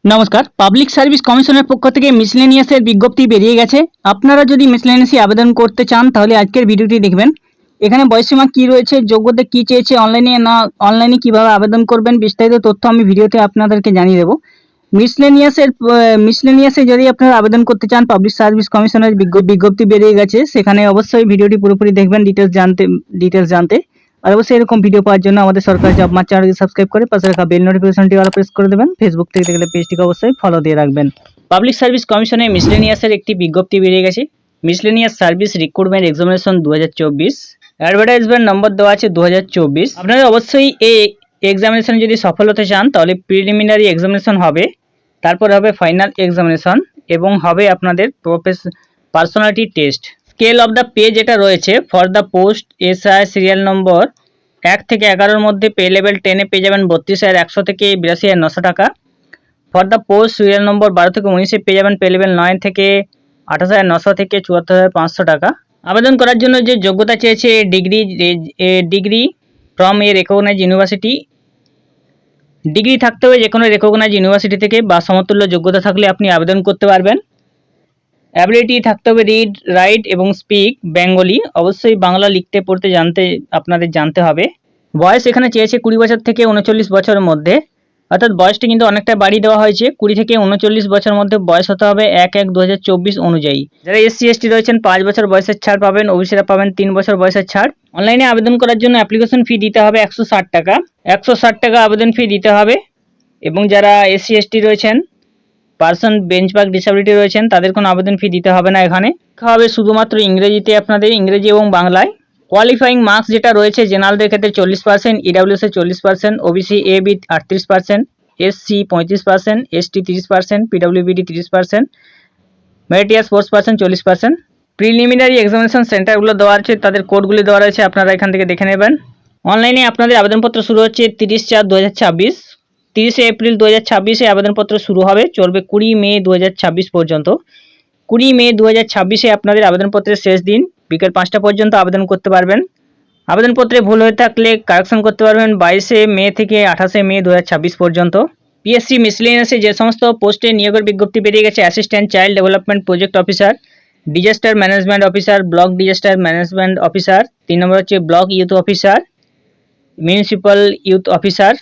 নমস্কার। Public service কমিশনের পক্ষ থেকে মিসলেনিয়াসের বিজ্ঞপ্তি বেরিয়ে গেছে। আপনারা যদি মিসলেনিয়াসে আবেদন করতে চান তাহলে আজকের ভিডিওটি দেখবেন। এখানে বয়সসীমা কি রয়েছে, যোগ্যতা কি চেয়েছে, অনলাইনে কিভাবে আবেদন করবেন, বিস্তারিত তথ্য আমি ভিডিওতে আপনাদেরকে জানিয়ে দেবো। মিসলেনিয়াসে যদি আপনারা আবেদন করতে চান, পাবলিক সার্ভিস কমিশনের বিজ্ঞপ্তি বেরিয়ে গেছে, সেখানে অবশ্যই ভিডিওটি পুরোপুরি দেখবেন ডিটেলস জানতে। আর অবশ্যই এরকম ভিডিও পাওয়ার জন্য আমাদের সরকারি জব মার্চ চ্যানেলকে সাবস্ক্রাইব করে পাশে রাখা বেল নোটিফিকেশনটি অল প্রেস করে দেবেন। ফেসবুক থেকে দেখলে পেজটিকে অবশ্যই ফলো দিয়ে রাখবেন। পাবলিক সার্ভিস কমিশনে মিসলেনিয়াসের একটি বিজ্ঞপ্তি বেরিয়ে গেছে। Miscellaneous service recruitment examination 2024, advertisement নম্বর দেওয়া আছে 2024। আপনারা অবশ্যই এই এক্সামিনেশন যদি সফল হতে চান তাহলে প্রিলিমিনারি এক্সামিনেশন হবে, তারপর হবে ফাইনাল এক্সামিনেশন এবং হবে আপনাদের personality test. Scale of the pay যেটা রয়েছে for the post SI serial number 1 থেকে 11-র মধ্যে পে লেভেল 10-এ পেয়ে যাবেন 32,100 থেকে 82,900 টাকা। For the post serial number 12 থেকে 19-এ পেয়ে যাবেন পে লেভেল 9 থেকে 28,900 থেকে 74,500 টাকা। আবেদন করার জন্য যে যোগ্যতা চেয়েছে degree from a recognise university, degree থাকতে হবে যে কোনো রেকগনাইজ ইউনিভার্সিটি থেকে বা সমতুল্য যোগ্যতা থাকলে আপনি আবেদন করতে পারবেন। অ্যাবিলিটি থাকতে হবে রিড, রাইট এবং স্পিক বেঙ্গলি, অবশ্যই বাংলা লিখতে পড়তে আপনাদের জানতে হবে। বয়স এখানে চেয়েছে 20 বছর থেকে 39 বছরের মধ্যে, অর্থাৎ বয়সটি কিন্তু অনেকটা বাড়িয়ে দেওয়া হয়েছে। 20 থেকে 39 বছরের মধ্যে বয়স হতে হবে 1/1/2024 অনুযায়ী। যারা SC ST রয়েছেন 5 বছর বয়সের ছাড় পাবেন, ওবিসিরা পাবেন 3 বছর বয়সের ছাড়। অনলাইনে আবেদন করার জন্য অ্যাপ্লিকেশন ফি দিতে হবে 160 টাকা। 160 টাকা আবেদন ফি দিতে হবে। এবং যারা SC ST রয়েছেন, পার্সন বেঞ্চমার্ক ডিসেবিলিটি রয়েছেন, তাদের কোনো আবেদন ফি দিতে হবে না। এখানে হবে শুধুমাত্র ইংরেজিতে, আপনাদের ইংরেজি এবং বাংলায়। কোয়ালিফাইং মার্কস যেটা রয়েছে জেনারেলদের ক্ষেত্রে 40%, EWS এ 40%, OBC AB 38%, SC 35%, ST 30%, PWBD 30%, meritorious sports person 40%। Preliminary examination সেন্টারগুলো দেওয়া আছে, তাদের কোডগুলি দেওয়া রয়েছে, আপনারা এখান থেকে দেখে নেবেন। অনলাইনে আপনাদের আবেদনপত্র শুরু হচ্ছে 30/4/2026। 30 এপ্রিল 2026-এ আবেদনপত্র শুরু হবে, চলবে 20 মে 2026 পর্যন্ত। 20 মে 2026-এ আপনাদের আবেদনপত্রের শেষ দিন, বিকেল 5টা পর্যন্ত আবেদন করতে পারবেন। আবেদনপত্রে ভুল হয়ে থাকলে কারেকশন করতে পারবেন 22 মে থেকে 28 মে 2026 পর্যন্ত। পিএসসি মিসলেনিয়াসে যে সমস্ত পোস্টে নিয়োগের বিজ্ঞপ্তি বেরিয়ে গেছে: assistant child development project officer, disaster management officer, block disaster management officer, 3 নম্বর হচ্ছে block youth officer, municipal youth officer,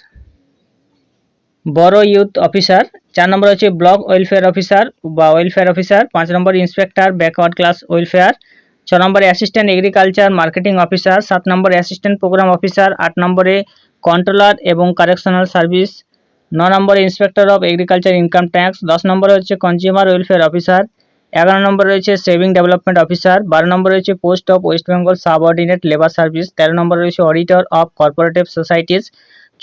বড় ইউথ অফিসার, 4 নম্বর হচ্ছে ব্লক ওয়েলফেয়ার অফিসার বা ওয়েলফেয়ার অফিসার, 5 নম্বর ইন্সপেক্টর ব্যাকওয়ার্ড ক্লাস ওয়েলফেয়ার, 6 নম্বরে অ্যাসিস্ট্যান্ট এগ্রিকালচার মার্কেটিং অফিসার, 7 নম্বরে assistant programme officer, 8 নম্বরে controller এবং correctional service, 9 নম্বরে inspector of agriculture income tax, 10 নম্বরে হচ্ছে কনজিউমার ওয়েলফেয়ার অফিসার, 11 নম্বরে রয়েছে সেভিং ডেভেলপমেন্ট অফিসার, 12 নম্বরে রয়েছে post of West Bengal subordinate labour service, 13 নম্বরে রয়েছে অডিটর অফ কর্পোরেটিভ সোসাইটিস,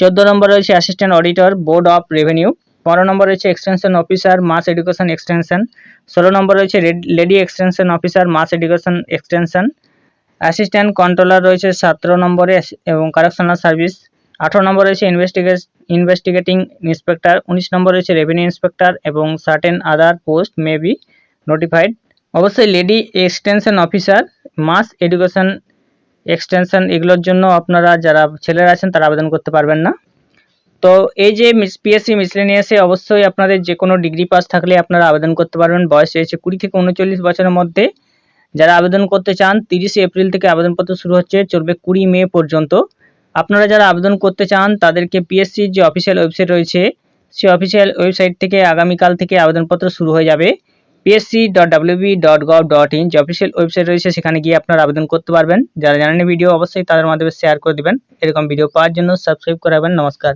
14 নম্বরে রয়েছে assistant auditor board of revenue, 15 নম্বরে রয়েছে extension officer mass education extension, 16 নম্বরে রয়েছে lady extension officer mass education extension, assistant controller রয়েছে 17 নম্বরে এবং কারেকশনাল সার্ভিস, 18 নম্বরে রয়েছে ইনভেস্টিগেটিং ইন্সপেক্টর, 19 নম্বরে রয়েছে রেভিনিউ ইন্সপেক্টর এবং certain other post may be notified. অবশ্যই lady extension officer mass education extension এগুলোর জন্য আপনারা যারা ছেলেরা আছেন তারা আবেদন করতে পারবেন না। তো এই যে পিএসসি মিসলেনিয়াসে অবশ্যই আপনাদের যে কোনো ডিগ্রি পাস থাকলে আপনারা আবেদন করতে পারবেন। বয়স রয়েছে 20 থেকে 39 বছরের মধ্যে। যারা আবেদন করতে চান 30 এপ্রিল থেকে আবেদনপত্র শুরু হচ্ছে, চলবে 20 মে পর্যন্ত। আপনারা যারা আবেদন করতে চান তাদেরকে পিএসসির যে অফিসিয়াল ওয়েবসাইট রয়েছে সেই অফিসিয়াল ওয়েবসাইট থেকে আগামীকাল থেকে আবেদনপত্র শুরু হয়ে যাবে। psc.wb.gov.in যে অফিসিয়াল ওয়েবসাইট রয়েছে সেখানে গিয়ে আপনারা আবেদন করতে পারবেন। যারা জানেন ভিডিও অবশ্যই তাদের মাধ্যমে শেয়ার করে দিবেন। এরকম ভিডিও পাওয়ার জন্য সাবস্ক্রাইব করে রাখবেন। নমস্কার।